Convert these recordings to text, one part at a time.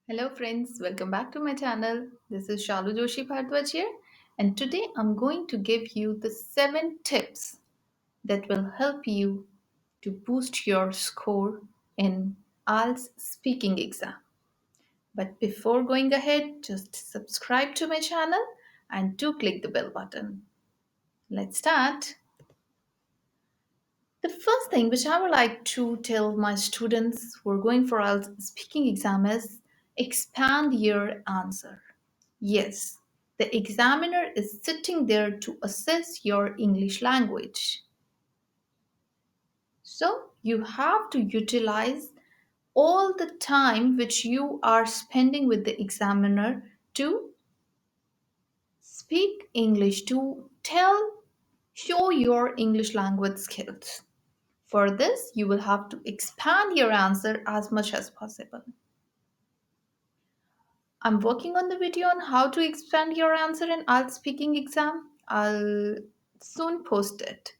Hello friends, welcome back to my channel. This is Shalu Joshi Bhardwaj here, and today I'm going to give you the 7 tips that will help you to boost your score in IELTS speaking exam. But before going ahead, just subscribe to my channel and do click the bell button. Let's start. The first thing which I would like to tell my students who are going for IELTS speaking exam is expand your answer. Yes, the examiner is sitting there to assess your English language. So you have to utilize all the time which you are spending with the examiner to speak English, to show your English language skills. For this, you will have to expand your answer as much as possible. I'm working on the video on how to expand your answer in IELTS speaking exam. I'll soon post it.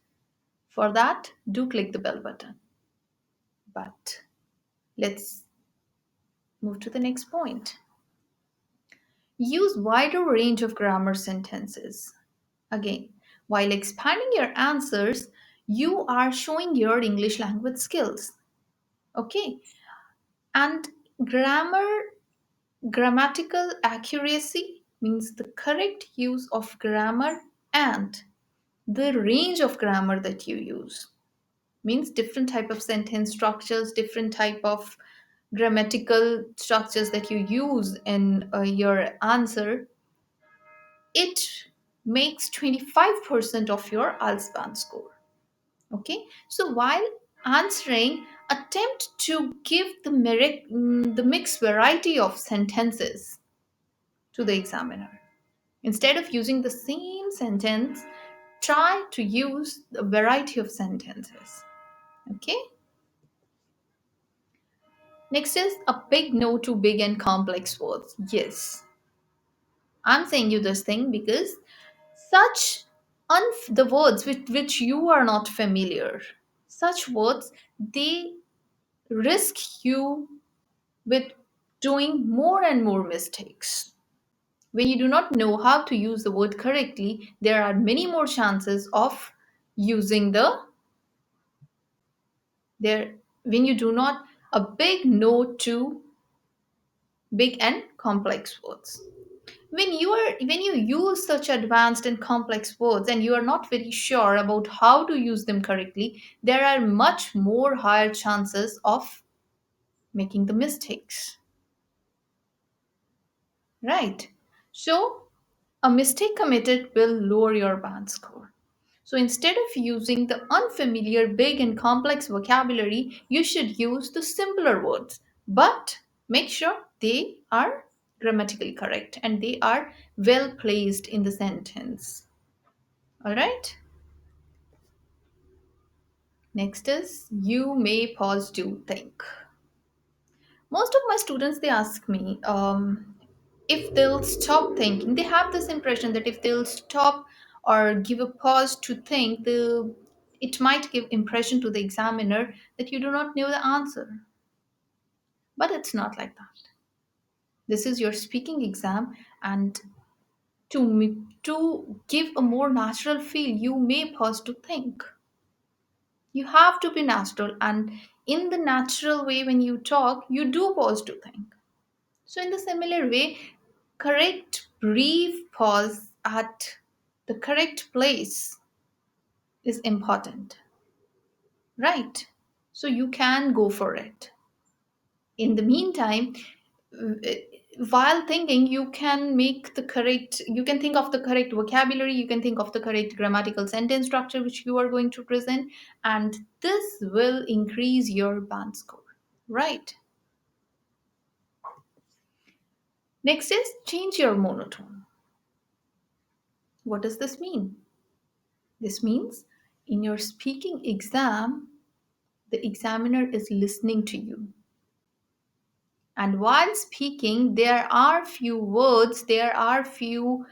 For that, do click the bell button. But let's move to the next point. Use wider range of grammar sentences. Again, while expanding your answers, you are showing your English language skills. Okay? And grammatical accuracy means the correct use of grammar and the range of grammar that you use. Means different type of sentence structures, different type of grammatical structures that you use in your answer. It makes 25% of your IELTS band score. Okay, so while answering, attempt to give the mixed variety of sentences to the examiner. Instead of using the same sentence, try to use a variety of sentences. Okay. Next is a big no to big and complex words. Yes, I'm saying you this thing because such the words with which you are not familiar, such words, they risk you with doing more and more mistakes. When you do not know how to use the word correctly, there are many more chances of using there when you do not a big no to big and complex words. When you use such advanced and complex words and you are not very sure about how to use them correctly, there are much more higher chances of making the mistakes, right? So a mistake committed will lower your band score. So instead of using the unfamiliar big and complex vocabulary, you should use the simpler words, but make sure they are grammatically correct and they are well placed in the sentence. All right. Next is you may pause to think. Most of my students they ask me if they'll stop thinking. They have this impression that if they'll stop or give a pause to think, it might give impression to the examiner that you do not know the answer. But it's not like that. This is your speaking exam, and to give a more natural feel, you may pause to think. You have to be natural, and in the natural way, when you talk, you do pause to think. So, in the similar way, correct brief pause at the correct place is important, right? So, you can go for it. In the meantime, while thinking, you can think of the correct vocabulary, you can think of the correct grammatical sentence structure which you are going to present, and this will increase your band score, right? Next is change your monotone. What does this mean? This means in your speaking exam, the examiner is listening to you. And while speaking, there are few words, there are few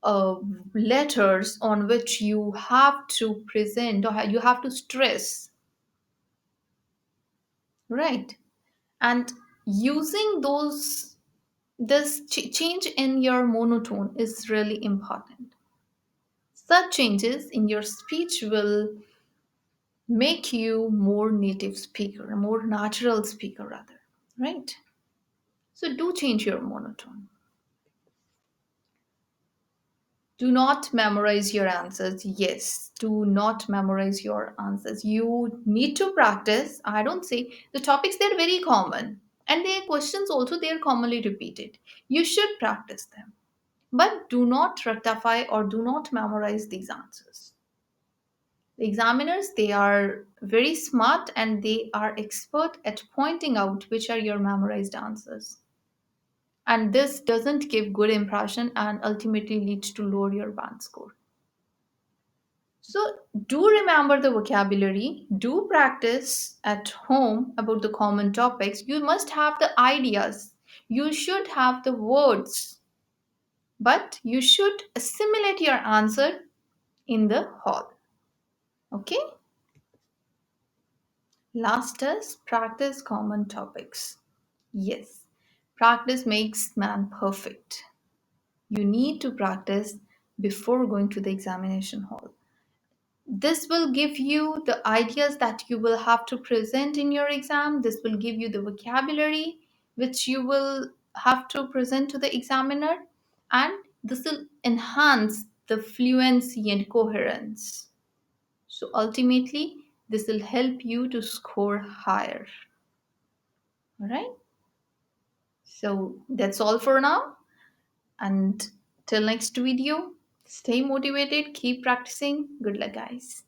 uh, letters on which you have to present or you have to stress, right? And using those This change in your monotone is really important. Such changes in your speech will make you more native speaker, a more natural speaker rather, right? So do change your monotone. Do not memorize your answers. Yes, do not memorize your answers. You need to practice. I don't say the topics, they're very common. And their questions also, they're commonly repeated. You should practice them. But do not rectify or do not memorize these answers. The examiners, they are very smart and they are expert at pointing out which are your memorized answers. And this doesn't give good impression and ultimately leads to lower your band score. So do remember the vocabulary, do practice at home about the common topics. You must have the ideas, you should have the words, but you should assimilate your answer in the hall. Okay? Last is practice common topics. Yes, practice makes man perfect. You need to practice before going to the examination hall. This will give you the ideas that you will have to present in your exam. This will give you the vocabulary which you will have to present to the examiner, and this will enhance the fluency and coherence. So ultimately, this will help you to score higher. All right. So that's all for now. And till next video, stay motivated, keep practicing. Good luck, guys.